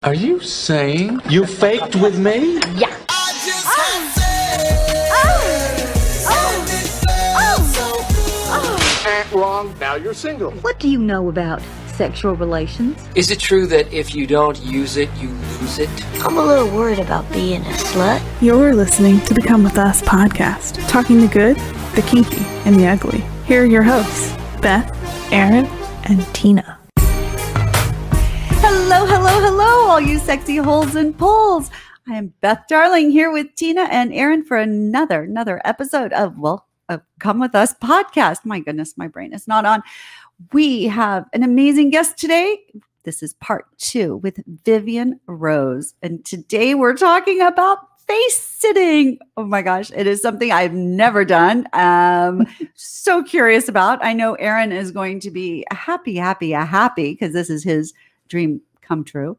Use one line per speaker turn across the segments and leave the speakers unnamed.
Are you saying you faked with me?
Yeah.
Wrong. Now you're single.
What do you know about sexual relations?
Is it true that if you don't use it, you lose it?
I'm a little worried about being a slut.
You're listening to the Come With Us podcast, talking the good, the kinky, and the ugly. Here are your hosts, Beth, Aaron, and Tina.
Hello, hello, hello, all you sexy holes and poles. I am Beth Darling here with Tina and Aaron for another episode of Come With Us podcast. My goodness, my brain is not on. We have an amazing guest today. This is part 2 with Vivienne Rose. And today we're talking about face sitting. Oh my gosh, it is something I've never done. So curious about. I know Aaron is going to be happy because this is his dream come true.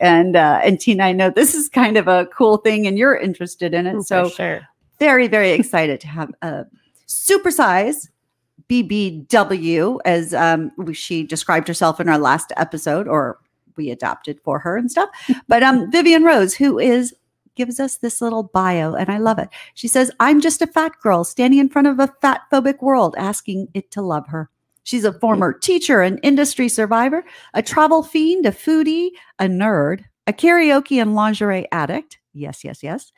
And Tina, I know this is kind of a cool thing and you're interested in it. So
sure.
Very, very excited to have a supersize BBW, as she described herself in our last episode, or we adopted for her and stuff. But Vivienne Rose, who gives us this little bio, and I love it. She says, "I'm just a fat girl standing in front of a fat-phobic world, asking it to love her." She's a former teacher, an industry survivor, a travel fiend, a foodie, a nerd, a karaoke and lingerie addict. Yes, yes, yes.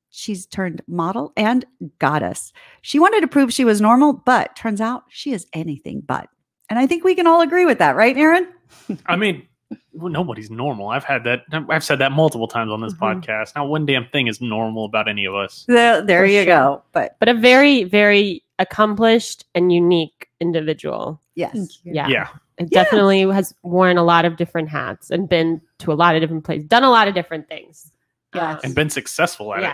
She's turned model and goddess. She wanted to prove she was normal, but turns out she is anything but. And I think we can all agree with that, right, Aaron?
I mean, nobody's normal. I've said that multiple times on this podcast. Not one damn thing is normal about any of us.
There you go. But
a very, very accomplished and unique individual.
Yes.
Yeah.
It definitely has worn a lot of different hats and been to a lot of different places, done a lot of different things.
Yes.
And been successful at it.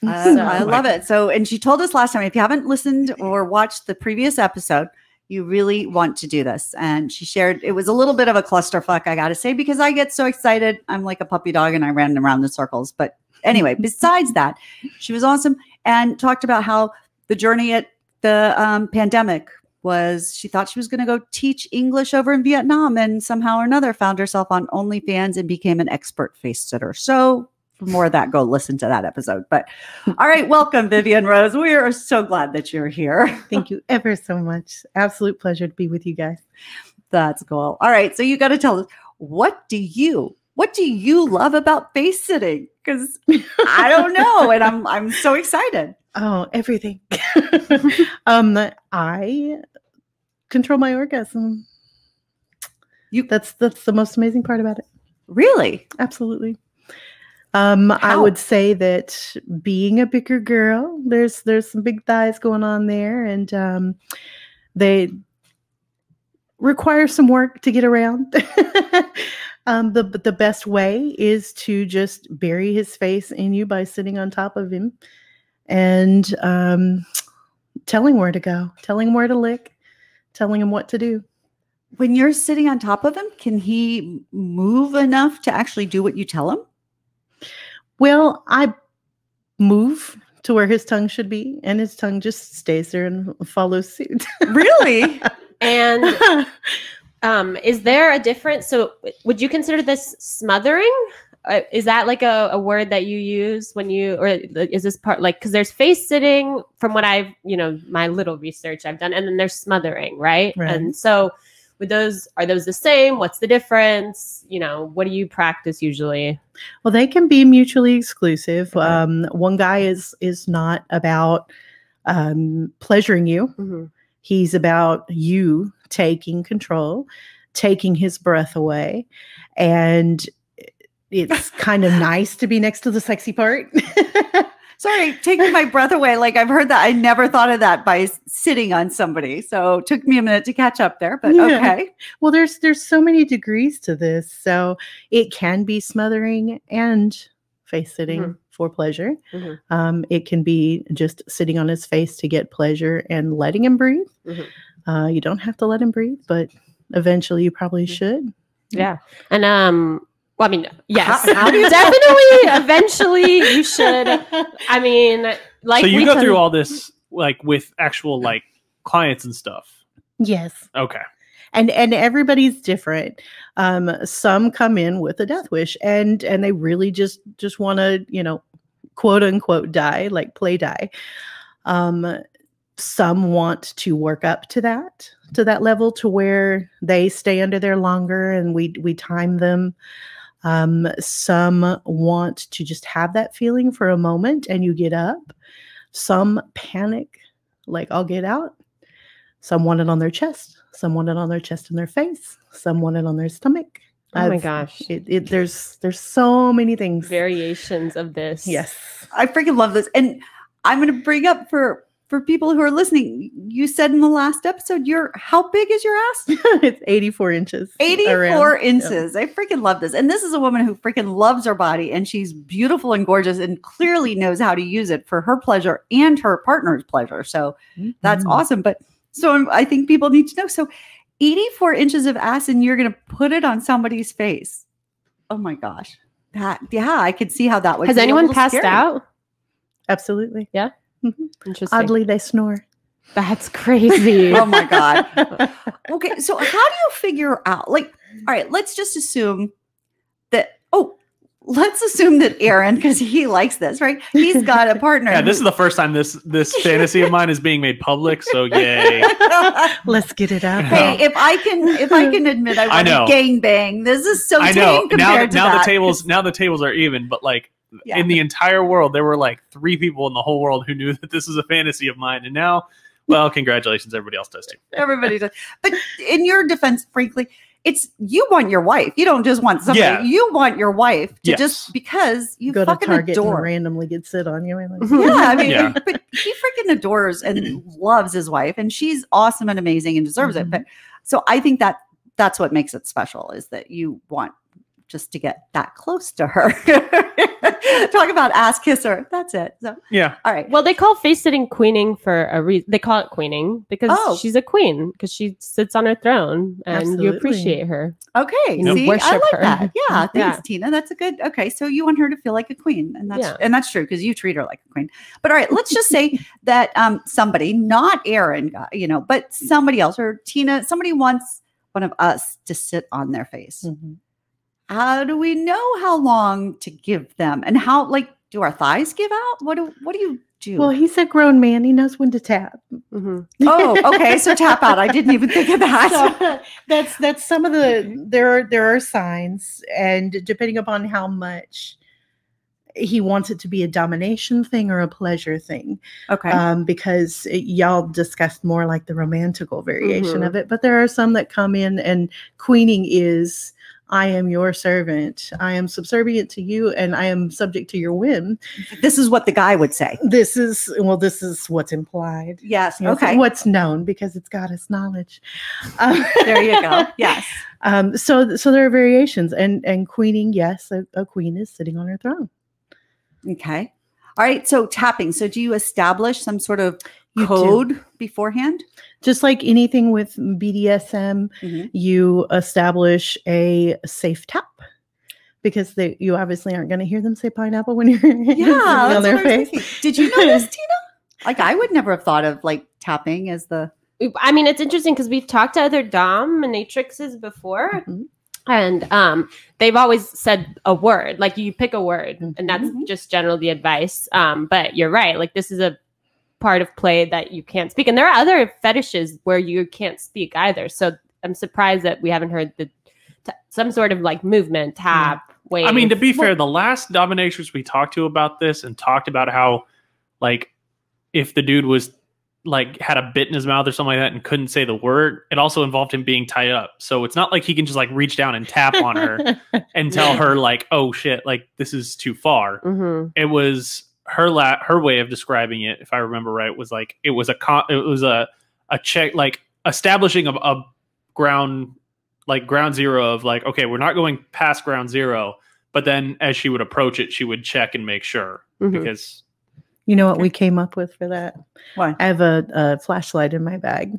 I love it. So, and she told us last time, if you haven't listened or watched the previous episode, you really want to do this. And she shared, it was a little bit of a clusterfuck, I got to say, because I get so excited. I'm like a puppy dog and I ran around in circles. But anyway, besides that, she was awesome and talked about how the journey at the pandemic was, she thought she was going to go teach English over in Vietnam and somehow or another found herself on OnlyFans and became an expert face sitter. So for more of that, go listen to that episode. But all right, welcome, Vivienne Rose. We are so glad that you're here.
Thank you ever so much. Absolute pleasure to be with you guys.
That's cool. All right, so you got to tell us, what do you love about face sitting? Because I don't know, and I'm so excited.
Oh, everything. I control my orgasm. That's the most amazing part about it.
Really?
Absolutely. I would say that being a bigger girl, there's some big thighs going on there, and they require some work to get around. The best way is to just bury his face in you by sitting on top of him and telling where to go, telling where to lick, telling him what to do.
When you're sitting on top of him, can he move enough to actually do what you tell him?
Well, I move to where his tongue should be, and his tongue just stays there and follows suit.
Really?
And is there a difference? So would you consider this smothering? Is that like a word that you use when you, or is this part like, because there's face sitting from what I've, my little research I've done, and then there's smothering, right? And so with those, are those the same? What's the difference? What do you practice usually?
Well, they can be mutually exclusive. One guy is not about pleasuring you. Mm-hmm. He's about you taking control, taking his breath away. And it's kind of nice to be next to the sexy part.
Sorry, taking my breath away. Like, I've heard that. I never thought of that by sitting on somebody. So it took me a minute to catch up there, but okay.
Well, there's so many degrees to this. So it can be smothering and face sitting for pleasure. Mm-hmm. It can be just sitting on his face to get pleasure and letting him breathe. Mm-hmm. You don't have to let him breathe, but eventually you probably should.
Yeah. And well, I mean, yes, definitely. Eventually, you should. I mean, like,
so you go through all this like with actual like clients and stuff.
Yes.
Okay.
and everybody's different. Some come in with a death wish, and they really just want to, quote unquote die, like play die. Some want to work up to that level to where they stay under there longer, and we time them. Some want to just have that feeling for a moment and you get up. Some panic, like I'll get out. Some want it on their chest. Some want it on their chest and their face. Some want it on their stomach.
Oh my gosh.
There's so many things.
Variations of this.
Yes.
I freaking love this. And I'm going to bring up for people who are listening, you said in the last episode, how big is your ass?
It's 84 inches.
84
around.
inches. Yeah. I freaking love this. And this is a woman who freaking loves her body, and she's beautiful and gorgeous and clearly knows how to use it for her pleasure and her partner's pleasure. So that's awesome. But so I think people need to know. So 84 inches of ass, and you're going to put it on somebody's face. Oh my gosh. I could see how that would
Has
be
anyone passed
scary.
out?
Absolutely.
Yeah. Interesting.
Oddly, they snore.
That's crazy.
Oh my God. Okay. So how do you figure out, like, all right, let's just assume that, Aaron, because he likes this, right? He's got a partner.
Yeah, this is the first time this fantasy of mine is being made public. So yay.
Let's get it out.
Hey, if I can admit I want to gang bang, this is so tame compared to that.
The tables are even, but like in the entire world, there were like 3 people in the whole world who knew that this was a fantasy of mine. And now, well, congratulations, everybody else does too.
Everybody does. But in your defense, frankly, it's you want your wife. You don't just want somebody. Yeah. You want your wife to just because you
go to
fucking
Target
adore.
And randomly get sit on you.
Yeah, I mean, but he freaking adores and loves his wife, and she's awesome and amazing and deserves it. But so I think that's what makes it special, is that you want just to get that close to her. Talk about ass kisser. That's it. So
yeah.
All right.
Well, they call face sitting queening for a reason. They call it queening because she's a queen, because she sits on her throne and you appreciate her.
Okay. See, I like that. Yeah. Thanks, Tina. That's a good. Okay. So you want her to feel like a queen, and that's true, because you treat her like a queen. But all right, let's just say that somebody, not Aaron, but somebody else, or Tina, somebody wants one of us to sit on their face. How do we know how long to give them, and how, like, do our thighs give out? What do you do?
Well, he's a grown man. He knows when to tap.
Oh, okay. So tap out. I didn't even think of that.
So that's some of the, there are signs, and depending upon how much he wants it to be a domination thing or a pleasure thing. Okay. Because y'all discussed more like the romantical variation of it, but there are some that come in, and queening is, I am your servant. I am subservient to you, and I am subject to your whim.
This is what the guy would say.
This is what's implied.
Yes. Okay.
What's known, because it's goddess knowledge.
There you go. Yes.
So there are variations, and queening. Yes, a queen is sitting on her throne.
Okay. All right. So tapping. So do you establish some sort of code beforehand?
Just like anything with BDSM, you establish a safe tap, because you obviously aren't going to hear them say pineapple when you're on their face.
Did you know this, Tina? Like, I would never have thought of like tapping as the.
I mean, it's interesting because we've talked to other dominatrixes before. And they've always said a word, like you pick a word, and that's just generally the advice. But you're right. Like, this is a part of play that you can't speak. And there are other fetishes where you can't speak either. So I'm surprised that we haven't heard some sort of like movement, tap, wave.
I mean, to be fair, the last dominatrix we talked to about this and talked about how, like, if the dude was like had a bit in his mouth or something like that and couldn't say the word, it also involved him being tied up. So it's not like he can just like reach down and tap on her and tell her like, oh shit, like this is too far. It was her way of describing it, if I remember right, was like it was a check, like establishing a ground zero of like, okay, we're not going past ground zero, but then as she would approach it, she would check and make sure. Because
you know what we came up with for that?
What?
I have a flashlight in my bag,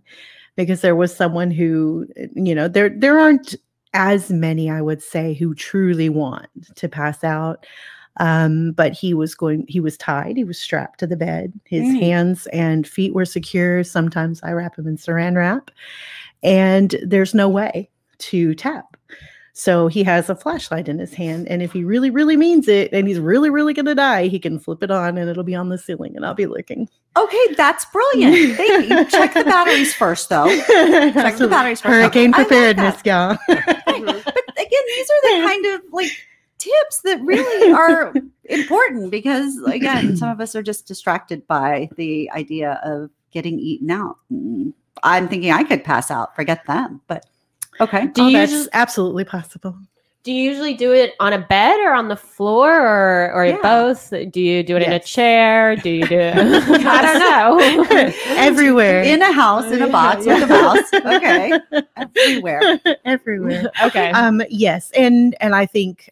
because there was someone who, there aren't as many, I would say, who truly want to pass out. But he was tied. He was strapped to the bed. His hands and feet were secure. Sometimes I wrap him in saran wrap, and there's no way to tap. So he has a flashlight in his hand, and if he really, really means it, and he's really, really going to die, he can flip it on, and it'll be on the ceiling, and I'll be looking.
Okay, that's brilliant. Thank you. Check the batteries first, though. Check the batteries first.
Hurricane preparedness, y'all.
But again, these are the kind of like tips that really are important because, again, some of us are just distracted by the idea of getting eaten out. I'm thinking I could pass out, forget them, but okay.
That's absolutely possible.
Do you usually do it on a bed or on the floor or both? Do you do it in a chair? Do you do it? I don't know.
Everywhere.
In a house, in a box with a mouse. Okay. Everywhere.
Everywhere.
Okay.
Yes. And I think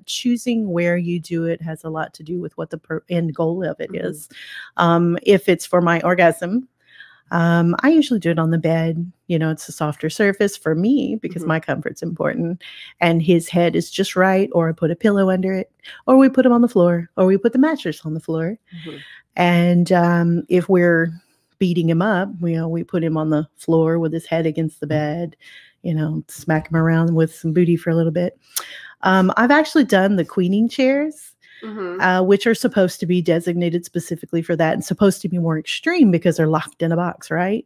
choosing where you do it has a lot to do with what the end goal of it is. If it's for my orgasm, I usually do it on the bed. It's a softer surface for me because my comfort's important, and his head is just right, or I put a pillow under it, or we put him on the floor, or we put the mattress on the floor. And if we're beating him up, we put him on the floor with his head against the bed, smack him around with some booty for a little bit. I've actually done the queening chairs. Which are supposed to be designated specifically for that and supposed to be more extreme because they're locked in a box, right?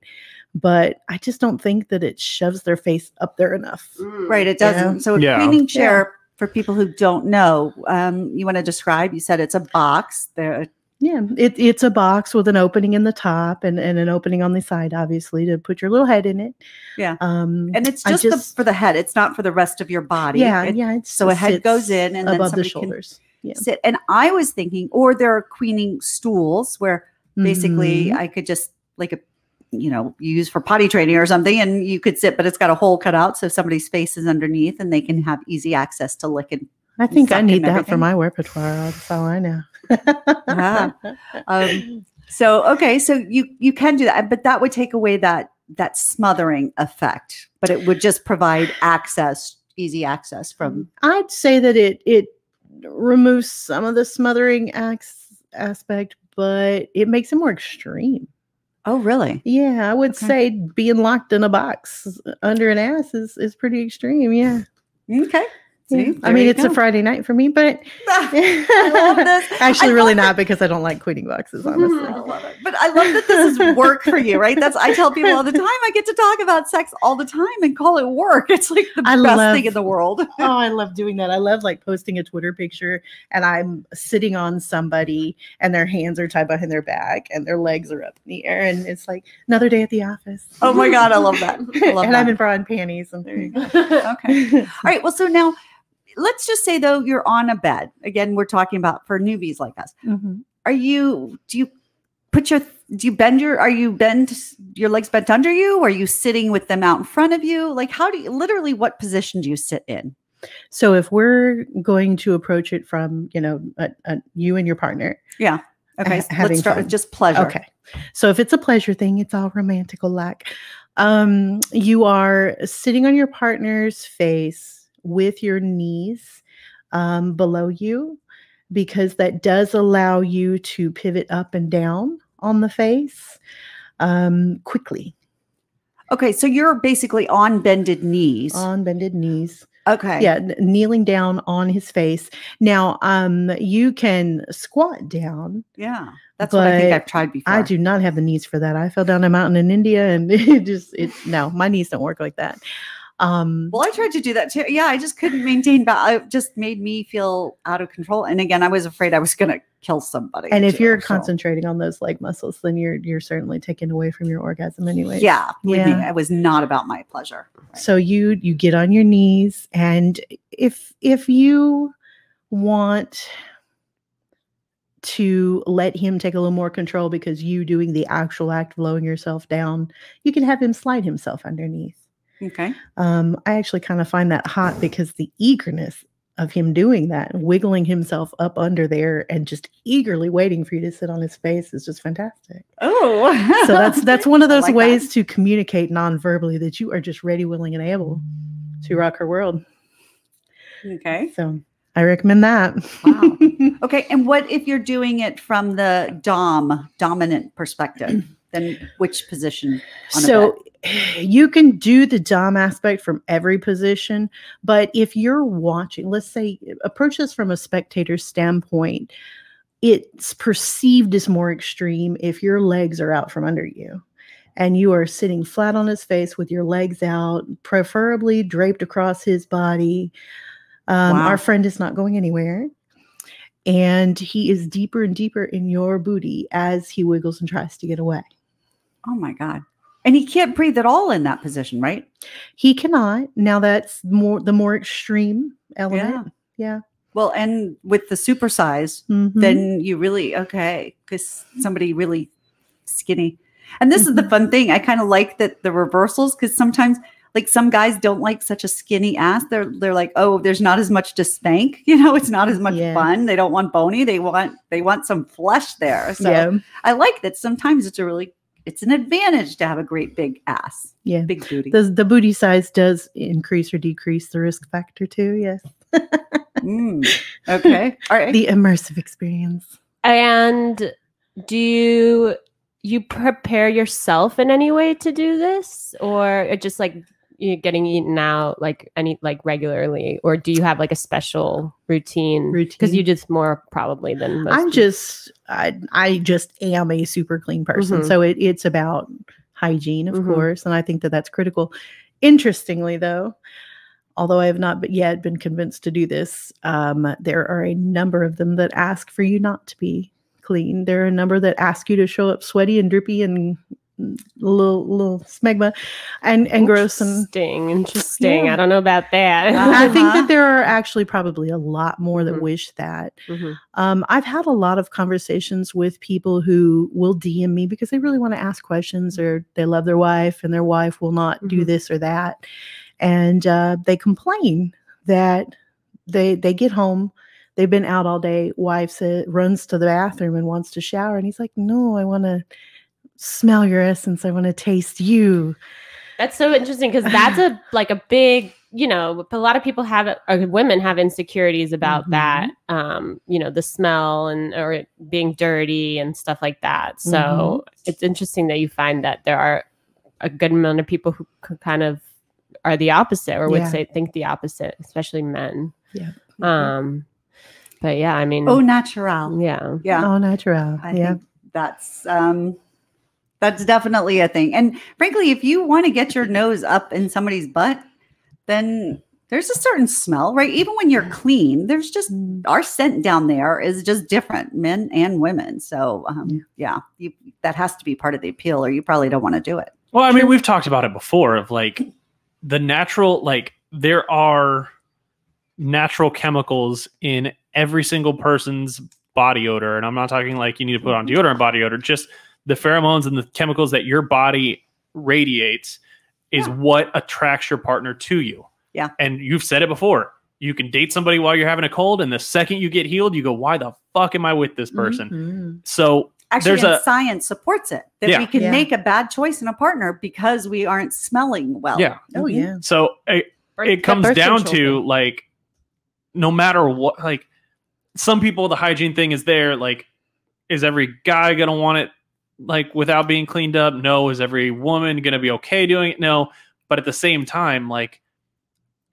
But I just don't think that it shoves their face up there enough.
Right, it doesn't. So a queening chair, for people who don't know, you want to describe, you said it's a box.
It's a box with an opening in the top and an opening on the side, obviously, to put your little head in it.
Yeah. And it's just for the head. It's not for the rest of your body. So a head goes in and
above
then
the shoulders.
Sit. And I was thinking, or there are queening stools where basically I could just use for potty training or something, and you could sit, but it's got a hole cut out so somebody's face is underneath and they can have easy access to lick and
I think I need that for my repertoire. That's all I know.
So you can do that, but that would take away that smothering effect, but it would just provide easy access from.
I'd say that it removes some of the smothering aspect, but it makes it more extreme.
Oh, really?
Yeah, I would say being locked in a box under an ass is pretty extreme. Yeah.
Okay.
Yeah. I mean, it's a Friday night for me, but
I love this.
Actually, really not because I don't like queening boxes, honestly.
I love it. But I love that this is work for you, right? I tell people all the time, I get to talk about sex all the time and call it work. It's like the best thing in the world.
I love doing that. I love posting a Twitter picture and I'm sitting on somebody and their hands are tied behind their back and their legs are up in the air. And it's like another day at the office.
Oh my God, I love that.
I'm in bra and panties. And there you go.
Okay. All right. Well, so now, let's just say though, you're on a bed. Again, we're talking about for newbies like us. Are you bend your legs bent under you? Or are you sitting with them out in front of you? Like what position do you sit in?
So if we're going to approach it from, you and your partner.
Yeah. Okay. So let's start with just pleasure.
Okay. So if it's a pleasure thing, it's all romantic-like. You are sitting on your partner's face with your knees below you, because that does allow you to pivot up and down on the face quickly.
Okay, so you're basically on bended knees.
On bended knees.
Okay.
Yeah, kneeling down on his face. Now, you can squat down.
Yeah, that's what I think I've tried before.
I do not have the knees for that. I fell down a mountain in India, and no, my knees don't work like that.
Well, I tried to do that too. Yeah, I just couldn't maintain, but it just made me feel out of control. And again, I was afraid I was going to kill somebody.
And if you're concentrating on those leg muscles, then you're certainly taken away from your orgasm anyway.
Yeah. It was not about my pleasure. Right?
So you get on your knees, and if you want to let him take a little more control because you doing the actual act of lowering yourself down, you can have him slide himself underneath.
Okay.
I actually kind of find that hot because the eagerness of him doing that, wiggling himself up under there and just eagerly waiting for you to sit on his face is just fantastic.
Oh,
so that's one of those ways to communicate non-verbally that you are just ready, willing, and able to rock her world.
Okay.
So I recommend that.
Wow. Okay. And what if you're doing it from the dominant perspective? Then which position? On
So you can do the dom aspect from every position, but if you're watching, let's say, approach this from a spectator standpoint, it's perceived as more extreme if your legs are out from under you and you are sitting flat on his face with your legs out, preferably draped across his body. Our friend is not going anywhere. And he is deeper and deeper in your booty as he wiggles and tries to get away.
Oh my God. And he can't breathe at all in that position, right?
He cannot. Now that's the more extreme element. Yeah.
Well, and with the supersize, then you really, because somebody really skinny. And this is the fun thing. I kind of like that the reversals, because sometimes like some guys don't like such a skinny ass. They're like, oh, there's not as much to spank. It's not as much fun. They don't want bony. They want some flesh there. So I like that. Sometimes it's an advantage to have a great big ass. Yeah. Big booty.
The booty size does increase or decrease the risk factor too. Yes.
Okay. All right.
The immersive experience.
And do you prepare yourself in any way to do this, or just like you're getting eaten out like regularly, or do you have like a special routine? Because you just more probably than most. I just am a super clean person, so it's about hygiene, of course, and I think that that's critical. Interestingly, though, although I have not yet been convinced to do this, there are a number of them that ask for you not to be clean. There are a number that ask you to show up sweaty and droopy and little smegma and gross and interesting. I don't know about that.
I think that there are actually probably a lot more that wish that. I've had a lot of conversations with people who will DM me because they really want to ask questions, or they love their wife and their wife will not do this or that. And they complain that they get home, they've been out all day. Wife runs to the bathroom and wants to shower. And he's like, no, I want to smell your essence. I want to taste you.
That's so interesting, because that's a big, a lot of people women have insecurities about that, the smell or it being dirty and stuff like that. So it's interesting that you find that there are a good amount of people who kind of are the opposite, or would think the opposite, especially men. Yeah. But yeah, I mean,
au natural.
Yeah.
Au natural.
I think that's definitely a thing. And frankly, if you want to get your nose up in somebody's butt, then there's a certain smell, right? Even when you're clean, there's just our scent down there is just different, men and women. So that has to be part of the appeal, or you probably don't want to do it.
Well, I mean, we've talked about it before of like the natural, like there are natural chemicals in every single person's body odor. And I'm not talking like you need to put on deodorant body odor, just the pheromones and the chemicals that your body radiates is what attracts your partner to you.
Yeah.
And you've said it before. You can date somebody while you're having a cold, and the second you get healed, you go, why the fuck am I with this person? So
actually, science supports it, that we can make a bad choice in a partner because we aren't smelling well.
Yeah.
Oh, yeah.
So it comes down to like, no matter what, like some people, the hygiene thing is there. Like, is every guy going to want it like without being cleaned up? No. Is every woman going to be okay doing it? No. But at the same time, like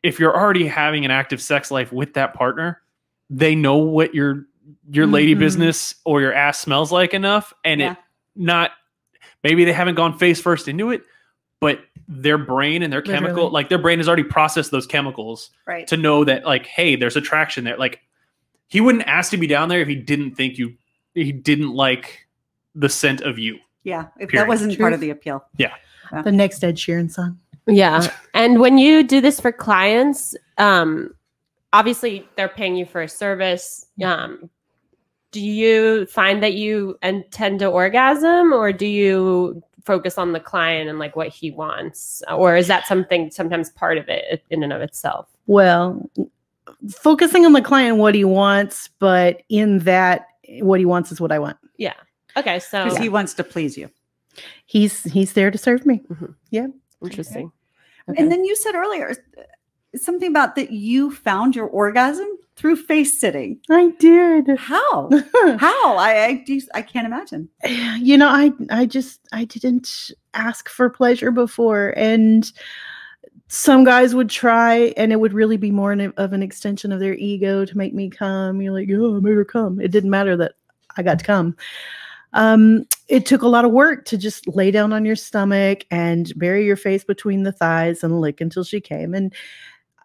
if you're already having an active sex life with that partner, they know what your lady business or your ass smells like enough. And maybe they haven't gone face first into it, but their brain and their chemical, like their brain has already processed those chemicals to know that like, hey, there's attraction there. Like he wouldn't ask to be down there if he didn't think he didn't like the scent of you.
Yeah. If that wasn't part of the appeal.
Yeah.
The next Ed Sheeran song.
Yeah. And when you do this for clients, obviously they're paying you for a service. Do you find that you intend to orgasm, or do you focus on the client and like what he wants? Or is that something sometimes part of it in and of itself?
Well, focusing on the client and what he wants, but in that what he wants is what I want.
Yeah. Okay. So
because he wants to please you.
He's there to serve me. Yeah.
Interesting.
Okay. And then you said earlier something about that you found your orgasm through face sitting.
I did.
How? How? I can't imagine.
You know, I didn't ask for pleasure before, and some guys would try, and it would really be more of an extension of their ego to make me come. You're like, oh, I made her come. It didn't matter that I got to come. It took a lot of work to just lay down on your stomach and bury your face between the thighs and lick until she came. And,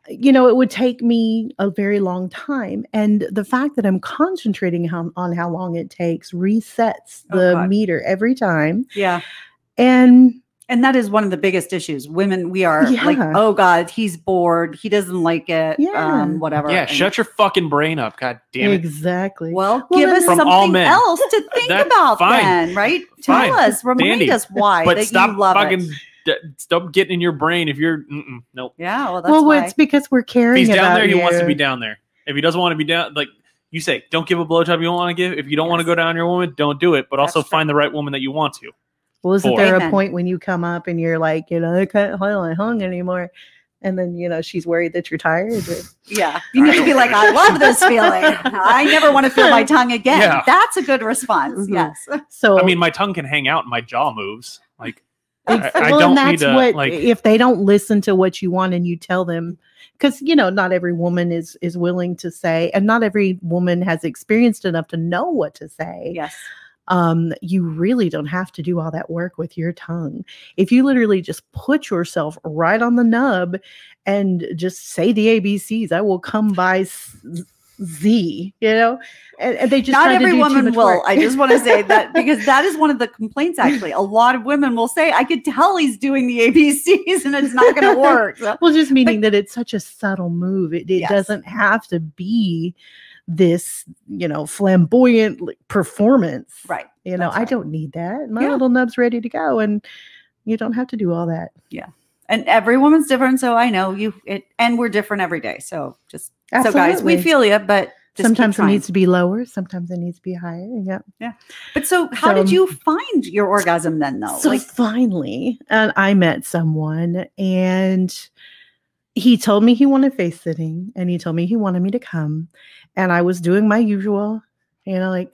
you know, it would take me a very long time. And the fact that I'm concentrating on how long it takes resets the meter every time.
Yeah. And that is one of the biggest issues. Women, we are like, oh God, he's bored. He doesn't like it.
Yeah.
Whatever.
Yeah, shut your fucking brain up. God damn it.
Exactly.
Well, give us
From all
something
men.
else to think about then, right? Tell us, remind us why
But
that
stop
you love
fucking
it.
stop getting in your brain if you're nope.
Yeah, well, that's why.
It's because we're
If
caring
he's down
about
there, he
you.
wants to be down there. If he doesn't want to be down, like you say, don't give a blowjob you don't want to give. If you don't want to go down your woman, don't do it. But also find the right woman that you want to.
Well, isn't there
Amen.
a point when you come up and you're like, you know, I can't hold my tongue anymore, and then you know she's worried that you're tired?
Yeah, you need to be like, I love this feeling. I never want to feel my tongue again.
Yeah.
That's a good response.
Mhm.
Yes.
So
I mean, my tongue can hang out and my jaw moves. Like I
well,
don't
and
need
that's
to
what
like.
if they don't listen to what you want and you tell them, because you know not every woman is willing to say, and not every woman has experienced enough to know what to say.
Yes.
You really don't have to do all that work with your tongue. If you literally just put yourself right on the nub and just say the ABCs, I will come by Z, you know, and they just
Not
try to
every
do too
woman
much
will.
work.
I just want to say that because that is one of the complaints. Actually, a lot of women will say, "I could tell he's doing the ABCs, and it's not going to work." So,
Well, just meaning that it's such a subtle move. It
Yes.
doesn't have to be this, you know, flamboyant performance.
right.
You know,
That's
I
right.
don't need that. My
Yeah.
little nub's ready to go, and you don't have to do all that.
And every woman's different, so I know you. And we're different every day. So just so, guys, we
Absolutely.
feel you, but just
Sometimes
keep
it
trying.
needs to be lower. Sometimes it needs to be higher. Yeah.
But so, how did you find your orgasm then, though?
So finally, and I met someone, and he told me he wanted face sitting, and he told me he wanted me to come, and I was doing my usual, you know, like,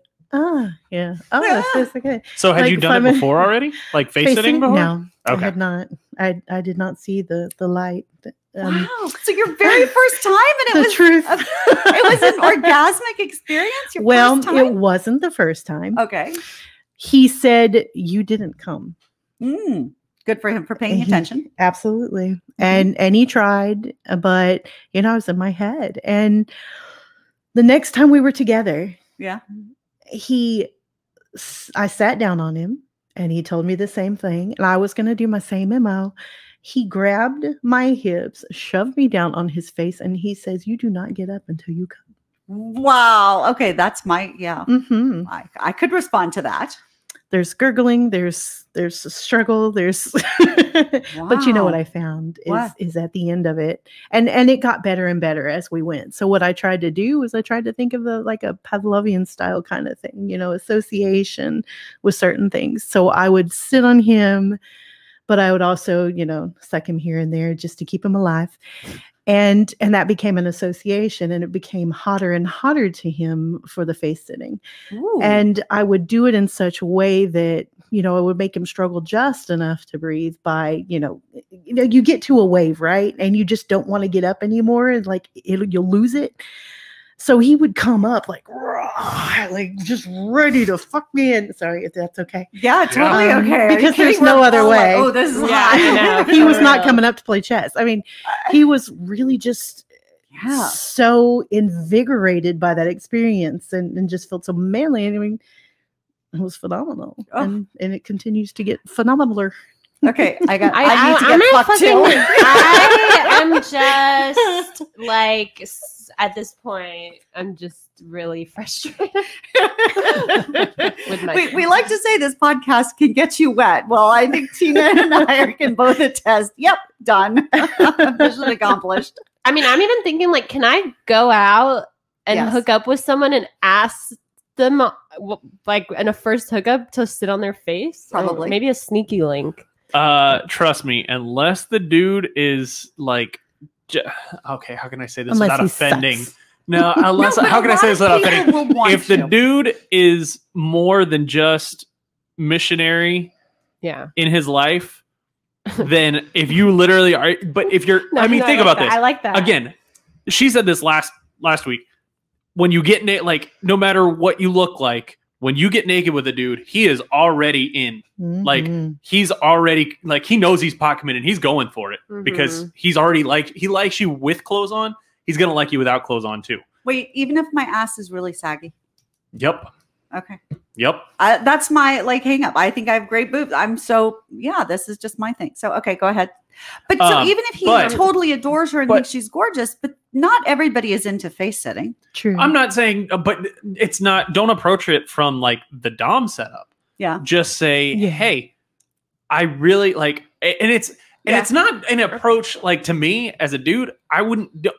yeah, that's okay.
So had
like,
you done it before already? Like face sitting before?
No, I
Okay.
had not. I did not see the light.
wow. So your very first time, and it
The
was
truth.
it was an orgasmic experience. Your
Well,
first time?
it wasn't the first time.
Okay.
He said you didn't come.
Good for him for paying
He-
attention.
Absolutely. And he tried, but you know, I was in my head. And the next time we were together,
Yeah.
I sat down on him and he told me the same thing. And I was going to do my same MO. He grabbed my hips, shoved me down on his face, and he says, "You do not get up until you come."
Wow. Okay, that's my
Mm-hmm.
I could respond to that.
There's gurgling, there's a struggle, there's but you know what
Wow.
I found
What?
is at the end of it, and it got better and better as we went. So what I tried to do was I tried to think of like a Pavlovian style kind of thing, you know, association with certain things. So I would sit on him, but I would also, you know, suck him here and there just to keep him alive. And that became an association, and it became hotter and hotter to him for the face sitting.
Ooh.
And I would do it in such a way that, you know, it would make him struggle just enough to breathe by, you know, you get to a wave, right? And you just don't want to get up anymore, and like you'll lose it. So he would come up like just ready to fuck me in. Sorry if that's okay.
Yeah, totally okay. Are you
Because
kidding?
there's no
We're
other
all like,
way.
oh, this is
Yeah,
hot.
I know.
He was
For
not
real.
coming up to play chess. I mean, he was really just
Yeah.
so invigorated by that experience and just felt so manly. I mean, it was phenomenal.
Oh.
And it continues to get phenomenaler.
Okay, I need to
I'm
get
not
fucked
fucking.
too.
I am just like at this point, I'm just really frustrated with my.
We like to say this podcast can get you wet. Well, I think Tina and I can both attest. Yep, done. Mission accomplished.
I mean, I'm even thinking like, can I go out and
Yes.
hook up with someone and ask them like in a first hookup to sit on their face? Or
Probably.
maybe a sneaky link.
Trust me, unless the dude is like, okay, how can I say this
Unless
without
he
offending?
sucks.
No, unless
No, but
how
a
can I
lot
say
of
this without
people
offending?
will want
If the
to.
dude is more than just missionary
Yeah.
in his life, then if you literally are, but if you're,
No,
I mean,
no,
think
like
about
that.
this.
I like that.
Again, she said this last week. When you get like, no matter what you look like, when you get naked with a dude, he is already in. Like he's already like he knows he's pot committed. He's going for it because he's already like he likes you with clothes on. He's gonna like you without clothes on too.
Wait, even if my ass is really saggy.
Yep.
Okay.
Yep.
That's my like hang up. I think I have great boobs. This is just my thing. So, okay, go ahead. But so even if he totally adores her and thinks she's gorgeous, but not everybody is into face sitting.
True.
I'm not saying, but it's not, don't approach it from like the dom setup.
Yeah.
Just say, hey, I really like, and it's not an approach like to me as a dude.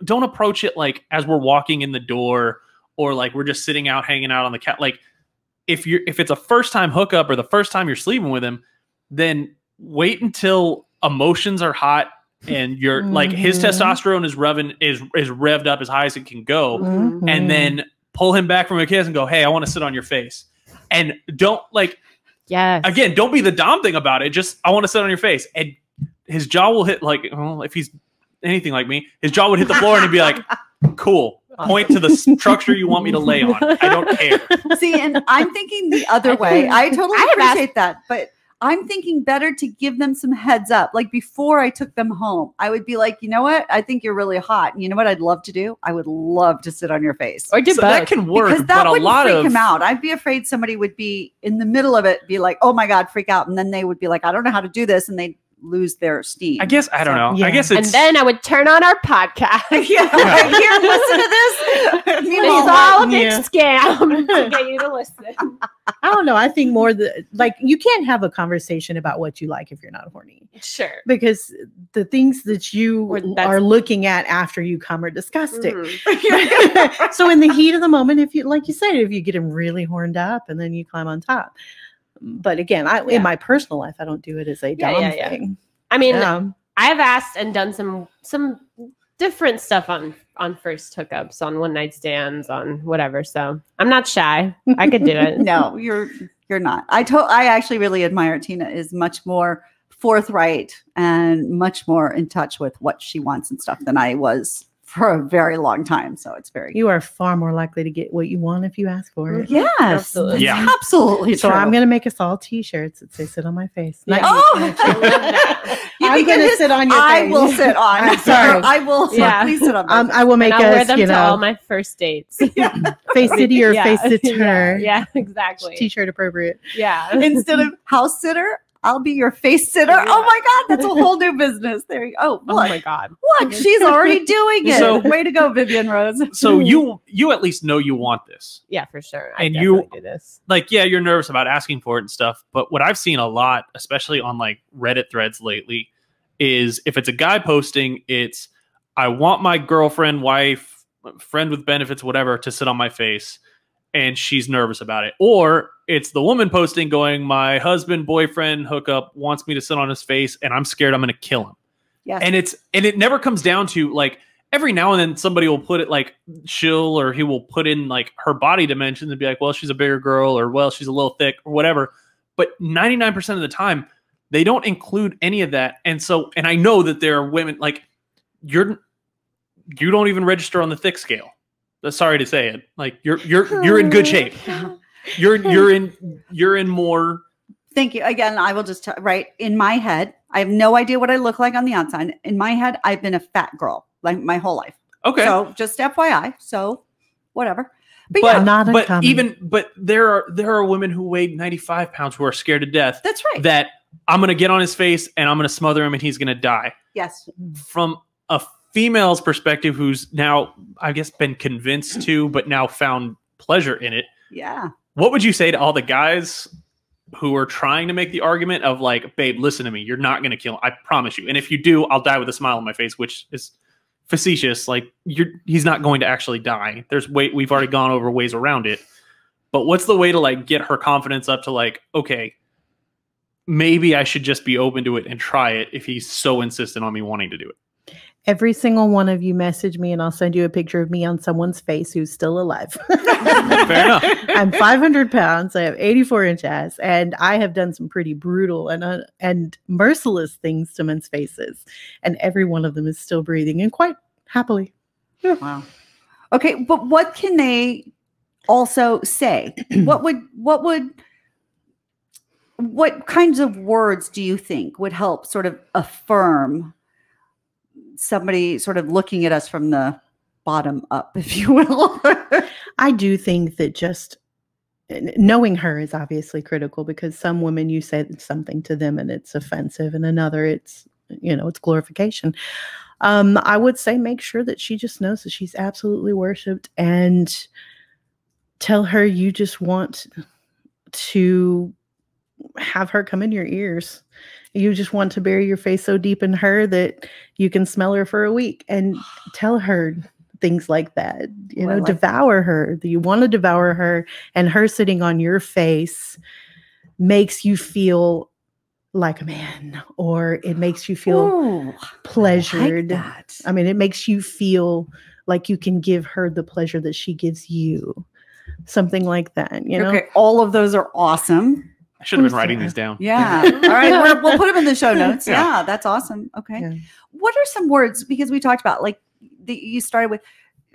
Don't approach it like as we're walking in the door or like we're just sitting out, hanging out on the couch. Like if it's a first time hookup or the first time you're sleeping with him, then wait until emotions are hot and you're like his testosterone is revved up as high as it can go, and then pull him back from a kiss and go, hey, I want to sit on your face. And don't like, again, don't be the dom thing about it. Just, I want to sit on your face. And his jaw will hit like, well, if he's anything like me, his jaw would hit the floor and he'd be like, cool. Point to the structure you want me to lay on. I don't care.
See, and I'm thinking the other way. I totally appreciate that. But I'm thinking better to give them some heads up. Like before I took them home, I would be like, you know what? I think you're really hot. And you know what I'd love to do? I would love to sit on your face.
Or do both.
That can work,
because that
but
would
a lot
freak
of
him out. I'd be afraid somebody would be in the middle of it, be like, oh my God, freak out. And then they would be like, I don't know how to do this. And they'd lose their steam.
I guess, I don't know.
Yeah.
I guess
And
it's.
then I would turn on our podcast.
Here, listen to this.
It's all a big scam to get you to listen.
I don't know. I think more like you can't have a conversation about what you like if you're not horny.
Sure.
Because the things that you are looking at after you come are disgusting. So in the heat of the moment, if you, like you said, if you get him really horned up and then you climb on top. But again, in my personal life, I don't do it as a dom thing.
I mean, I've asked and done some different stuff on first hookups, on one night stands, on whatever. So I'm not shy. I could do it.
No, you're not. I actually really admire Tina is much more forthright and much more in touch with what she wants and stuff than I was for a very long time. So it's very.
You are far more likely to get what you want if you ask for it.
Yes,
absolutely.
Yeah.
Absolutely.
So
true.
I'm going to make us all T-shirts that say "Sit on my face."
Yeah.
I love that.
I'm going to sit on your
I
face.
will sit on.
I'm sorry.
I will.
Yeah.
Please sit on. My
I will make
And I'll wear
us,
them
you
to all
know,
my first dates.
Facesitting or Facesitter.
Yeah, exactly.
T-shirt appropriate.
Yeah.
Instead of house sitter, I'll be your face sitter.
Yeah.
Oh my God, that's a whole new business. There you go.
Oh
Look,
my God.
look, she's already doing it.
So-
Way to go, Vivienne Rose.
So you at least know you want this.
Yeah, for sure.
And
I
you-
definitely do this.
Like, yeah, you're nervous about asking for it and stuff. But what I've seen a lot, especially on like Reddit threads lately, is if it's a guy posting, it's I want my girlfriend, wife, friend with benefits, whatever, to sit on my face. And she's nervous about it. Or it's the woman posting going, my husband, boyfriend, hookup wants me to sit on his face and I'm scared I'm going to kill him.
Yes.
And it never comes down to like every now and then somebody will put it like she'll or he will put in like her body dimensions and be like, well, she's a bigger girl or well, she's a little thick or whatever. But 99% of the time, they don't include any of that. And so, and I know that there are women like you don't even register on the thick scale. Sorry to say it. Like you're in good shape. You're in more.
Thank you. Again, I will just right in my head. I have no idea what I look like on the outside. In my head, I've been a fat girl like my whole life.
Okay.
So just FYI. So whatever. But
But
yeah,
but there are women who weigh 95 pounds who are scared to death.
that's right.
That I'm gonna get on his face and I'm gonna smother him and he's gonna die.
Yes.
From a female's perspective, who's now I guess been convinced to, but now found pleasure in it.
Yeah.
What would you say to all the guys who are trying to make the argument of like, babe, listen to me, you're not gonna kill him, I promise you. And if you do, I'll die with a smile on my face, which is facetious. Like he's not going to actually die. We've already gone over ways around it. But what's the way to like get her confidence up to like, okay, maybe I should just be open to it and try it if he's so insistent on me wanting to do it?
Every single one of you message me and I'll send you a picture of me on someone's face who's still alive.
Fair enough.
I'm 500 pounds. I have 84 inch ass, and I have done some pretty brutal and merciless things to men's faces. And every one of them is still breathing and quite happily.
Wow. Okay, but what can they also say? What kinds of words do you think would help sort of affirm somebody sort of looking at us from the bottom up, if you will?
I do think that just knowing her is obviously critical, because some women, you say something to them and it's offensive, and another it's glorification. I would say make sure that she just knows that she's absolutely worshipped, and tell her you just want to have her come in your ears. You just want to bury your face so deep in her that you can smell her for a week, and tell her things like that. Devour her. You want to devour her, and her sitting on your face makes you feel like a man, or it makes you feel pleasured. I mean, it makes you feel like you can give her the pleasure that she gives you. Something like that,
Okay, all of those are awesome.
I should have been writing these down.
Yeah. All right. We'll put them in the show notes. Yeah, that's awesome. Okay.
Yeah.
What are some words? Because we talked about you started with,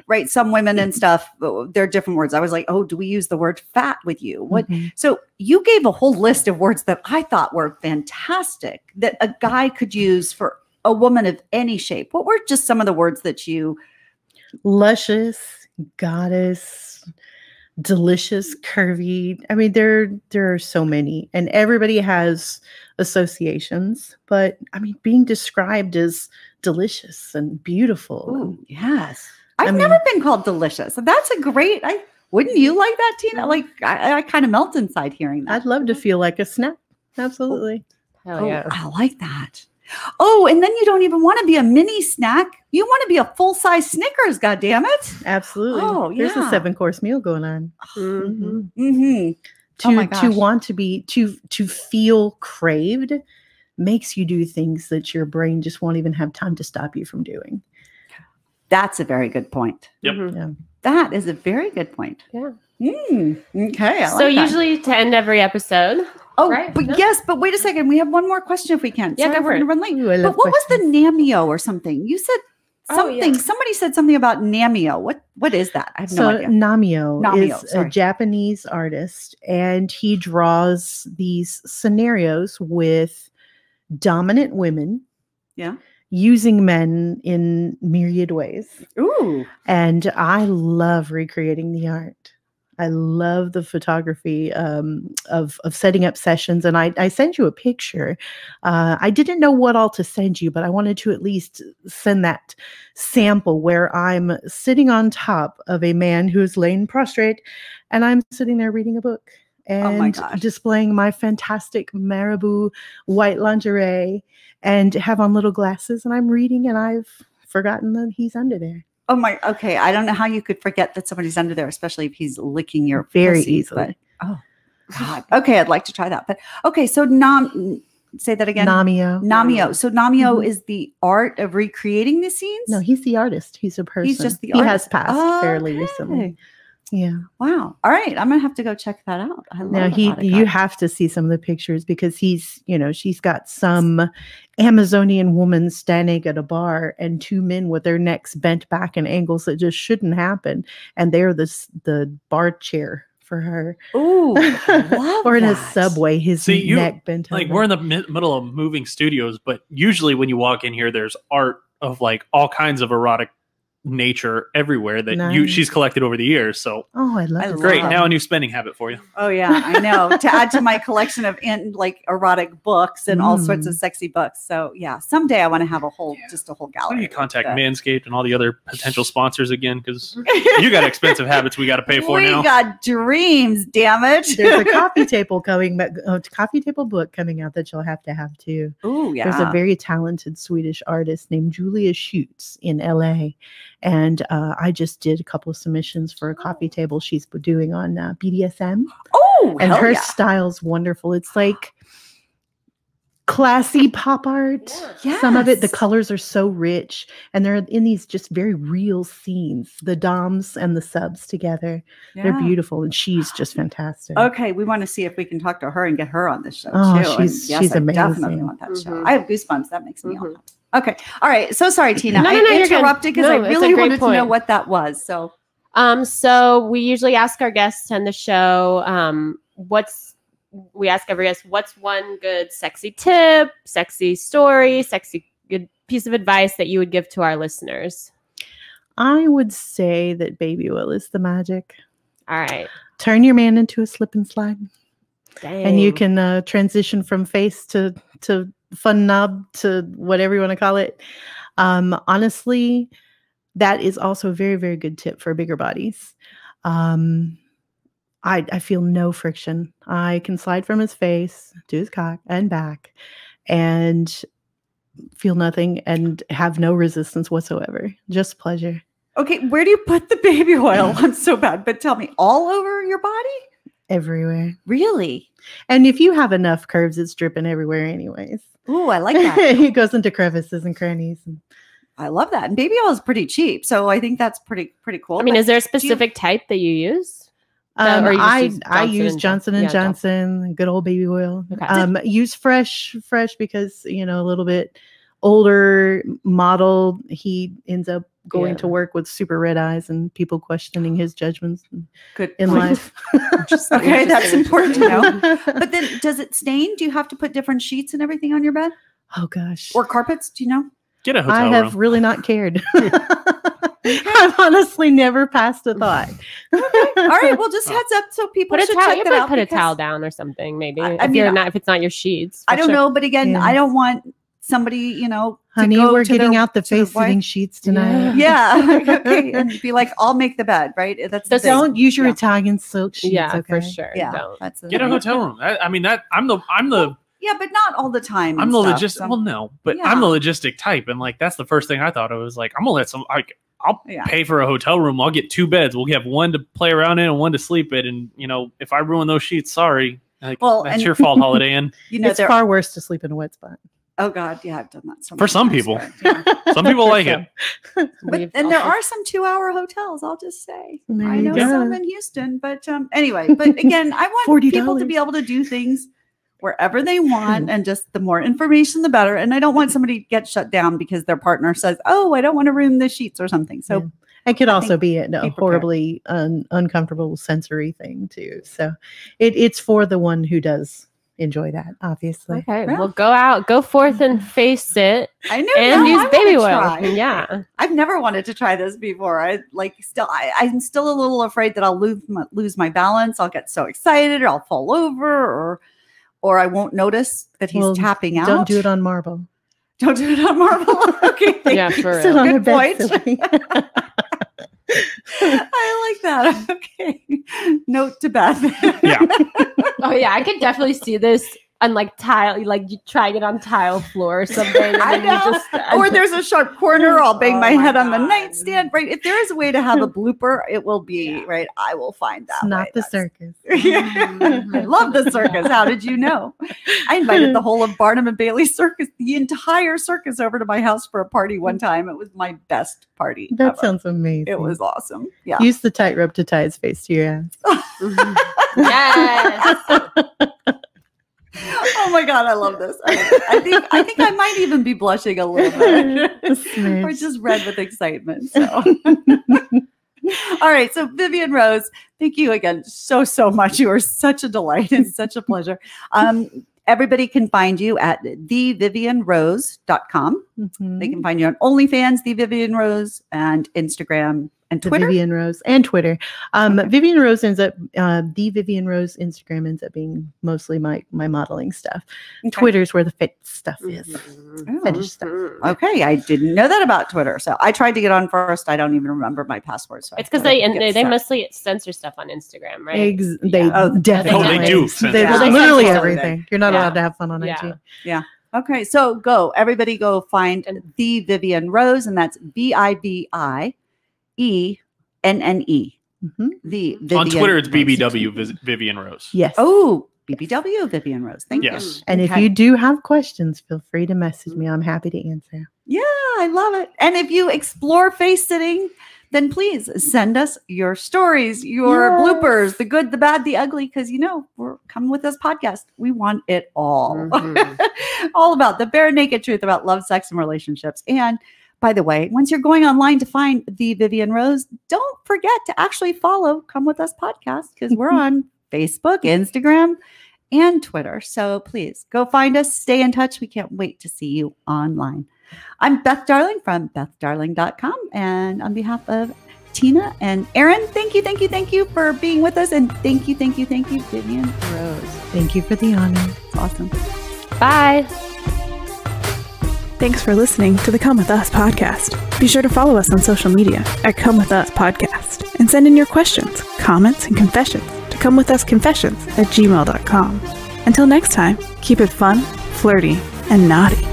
right? Some women and stuff, there are different words. I was like, oh, do we use the word fat with you? What?
Mm-hmm.
So you gave a whole list of words that I thought were fantastic that a guy could use for a woman of any shape. What were just some of the words that you?
Luscious, goddess, delicious, curvy. I mean, there are so many, and everybody has associations, but I mean, being described as delicious and beautiful.
Ooh, yes. I've never been called delicious. That's a great, wouldn't you like that, Tina? Like, I kind of melt inside hearing that.
I'd love to feel like a snack. Absolutely.
Hell yeah.
I like that. Oh, and then you don't even want to be a mini snack. You want to be a full-size Snickers, goddammit.
Absolutely.
Oh, yeah.
There's a 7-course meal going on.
Mm-hmm.
Mm-hmm. Oh my gosh.
To want to be, to feel craved makes you do things that your brain just won't even have time to stop you from doing.
That's a very good point.
Yep.
Yeah.
That is a very good point.
Yeah.
Okay. I
So
like that.
usually to end every episode.
Oh,
right?
but
No?
yes, but wait a second. We have one more question if we can.
Yeah,
Sorry,
go
we're
for
going to
it.
run late.
Ooh, I
But
love
what was the
questions.
Namio or something? You said something. Somebody said something about Namio. What is that? I have no idea.
Namio is
sorry.
a Japanese artist, and he draws these scenarios with dominant women using men in myriad ways.
Ooh.
And I love recreating the art. I love the photography of setting up sessions. And I sent you a picture. I didn't know what all to send you, but I wanted to at least send that sample where I'm sitting on top of a man who's laying prostrate, and I'm sitting there reading a book and displaying my fantastic marabou white lingerie, and have on little glasses, and I'm reading, and I've forgotten that he's under there.
Oh my. Okay. I don't know how you could forget that somebody's under there, especially if he's licking your
Very
pussy,
easily.
But, oh God. Okay. I'd like to try that. But okay. So say that again. Namio. So Namio is the art of recreating the scenes?
No, he's the artist. He's a person.
He's just the
He
artist.
has passed fairly recently. Yeah.
Wow. All right. I'm going to have to go check that out. I love
Now
erotic
you
art.
have to see some of the pictures, because he's, she's got some Amazonian woman standing at a bar and 2 men with their necks bent back in angles that just shouldn't happen. And they're the bar chair for her.
Ooh.
Or in a subway, his
See,
neck bent
like
over.
we're in the middle of moving studios, but usually when you walk in here, there's art of like all kinds of erotic nature everywhere that
Nice.
she's collected over the years. So
Oh, I love
I
it.
great.
Wow.
Now a new spending habit for you.
Oh yeah, I know. To add to my collection of erotic books and all sorts of sexy books. So yeah, someday I want to have a whole
Why
gallery.
don't you contact
like that.
Manscaped and all the other potential sponsors again? Because you got expensive habits we got to pay for
We
now.
got dreams, damn it.
There's a coffee table coffee table book coming out that you'll have too.
Ooh, yeah.
There's a very talented Swedish artist named Julia Schutz in LA. And I just did a couple of submissions for a coffee table she's doing on BDSM.
Oh,
And
hell
her
yeah.
style's wonderful. It's like classy pop art.
Yes.
Some of it, the colors are so rich, and they're in these just very real scenes. The doms and the subs together, they're beautiful, and she's just fantastic.
Okay, we want to see if we can talk to her and get her on this show
Oh,
too. And
she's
I
amazing.
definitely want that show. I have goosebumps. That makes me all happy. Okay, all right. So sorry, Tina.
No,
I
you're good.
interrupted because
No,
I
it's a
really
great
wanted to know
point.
what that was. So
So we usually ask our guests on the show, we ask every guest, what's one good sexy tip, sexy story, sexy good piece of advice that you would give to our listeners?
I would say that baby oil is the magic.
All right.
Turn your man into a slip and slide,
Dang.
and you can transition from face to fun knob to whatever you want to call it. Honestly, that is also a very, very good tip for bigger bodies. I feel no friction. I can slide from his face to his cock and back and feel nothing and have no resistance whatsoever. Just pleasure.
okay, where do you put the baby oil? I'm so bad, but tell me, all over your body?
Everywhere.
Really?
And if you have enough curves, it's dripping everywhere anyways.
Ooh, I like that.
It goes into crevices and crannies.
I love that. And baby oil is pretty cheap, so I think that's pretty cool.
I mean,
But
is there a specific type that you use? Or you just
I
use
use Johnson and
Yeah,
Johnson, good old baby oil.
Okay.
Use fresh because a little bit older model. He ends up going to work with super red eyes and people questioning his judgments
Good
in
point.
life.
Okay, that's important to know. But then, does it stain? Do you have to put different sheets and everything on your bed
Oh gosh,
or carpets? Do you know?
Get a
I
hotel
have
room.
really not cared. I've honestly never passed a thought.
All right, well, just heads up so people
Put a
should
towel.
check
You
that
might
out.
put a
because
towel down or something, maybe.
I
if
mean,
if it's not your sheets.
I
for
don't
sure.
know, but again,
Yeah.
I don't want somebody, to
Honey,
go
we're
to
getting
their-
out the
to their
face sitting
wife.
sheets tonight.
Yeah, okay, and be like, I'll make the bed, right? That's the thing.
Don't use your
Yeah.
Italian silk sheets.
Yeah,
okay?
for sure.
Yeah,
Don't.
that's the
Get a
thing.
hotel room. I'm the
Yeah, but not all the time.
I'm
and
the
stuff,
logistic.
so-
Well, no, but I'm
Yeah.
the logistic type, and like that's the first thing I thought of was like I'm gonna let I'll
Yeah.
pay for a hotel room. I'll get 2 beds. We'll have one to play around in and one to sleep in. And if I ruin those sheets, sorry. Like,
Well,
that's
and-
your fault, Holiday Inn.
It's
there.
far worse to sleep in a wet spot.
Oh God, yeah, I've done that. So
For
many
some
times,
people.
but, yeah.
Some people like it.
But and there are some 2-hour hotels. I'll just say
There
I
you
know
go.
some in Houston, but anyway. But again, I want
$40.
people to be able to do things wherever they want, and just the more information, the better. And I don't want somebody to get shut down because their partner says, "Oh, I don't want to ruin the sheets" or something. So.
Yeah. It could
I
also
think
be a
prepared.
horribly uncomfortable sensory thing too. So it's for the one who does enjoy that, obviously.
Okay,
Yeah.
well, go forth and face it
I know
and
now
use
I
baby
wanna
oil.
try.
Yeah.
I've never wanted to try this before. I'm still a little afraid that I'll lose my balance. I'll get so excited, or I'll fall over, or I won't notice that he's
Well,
tapping out.
Don't do it on marble.
Don't do it on marble. Okay, thank
Yeah,
you.
for
Sit
real.
on
Good
the bed,
point.
silly.
I like that. Okay. Note to Beth.
Yeah.
Oh yeah, I could definitely see this on like tile, like you trying it on tile floor or something. And
I
then
know.
you just,
Or there's a sharp corner. I'll bang
Oh
my
my
head on the
God.
nightstand. Right. If there is a way to have a blooper, it will be right. I will find that.
It's not
way.
the
That's-
circus.
I love the circus. How did you know? I invited the whole of Barnum and Bailey circus, the entire circus, over to my house for a party one time. It was my best party.
That
ever.
sounds amazing.
It was awesome. Yeah.
Use the tightrope to tie his face to your ass.
yes.
Oh my God, I love this. I think I might even be blushing a little bit,
Smidge.
or just red with excitement. So, all right. So, Vivienne Rose, thank you again so much. You are such a delight. It's such a pleasure. Everybody can find you at thevivienrose.com.
Mhm.
They can find you on OnlyFans, The Vivienne Rose, and Instagram and
The
Twitter.
Vivienne Rose and Twitter. Vivienne Rose ends up, the Vivienne Rose Instagram ends up being mostly my modeling stuff.
Okay.
Twitter's where the fit stuff is.
Oh,
Fetish stuff.
okay, I didn't know that about Twitter. So I tried to get on first. I don't even remember my password. So I
It's because
thought I
they
could get
they
started.
mostly censor stuff on Instagram, right?
They
Oh,
definitely.
Oh, they do censor.
They
Yeah.
literally
They censor
everything. You're not
Yeah.
allowed to have fun on
Yeah.
IG.
Okay, so everybody go find the Vivienne Rose, and that's VIVIENNE.
Mhm.
The
On
Vivienne
Twitter, it's
Rose.
BBW Vivienne Rose.
Yes.
Oh, SSBBW, Vivienne Rose. Thank
Yes.
you.
And if
Okay.
you do have questions, feel free to message me. I'm happy to answer.
Yeah, I love it. And if you explore face sitting, then please send us your stories, your bloopers, the good, the bad, the ugly, because we're Come With Us podcast. We want it all. All about the bare naked truth about love, sex, and relationships. And by the way, once you're going online to find the Vivienne Rose, don't forget to actually follow Come With Us podcast, because we're on Facebook, Instagram, and Twitter. So please go find us, stay in touch. We can't wait to see you online. I'm Beth Darling from BethDarling.com. And on behalf of Tina and Aaron, thank you for being with us. And thank you, Vivienne Rose.
Thank you for the honor.
It's awesome.
Bye.
Thanks for listening to the Come With Us podcast. Be sure to follow us on social media at Come With Us Podcast and send in your questions, comments, and confessions to comewithusconfessions@gmail.com. Until next time, keep it fun, flirty, and naughty.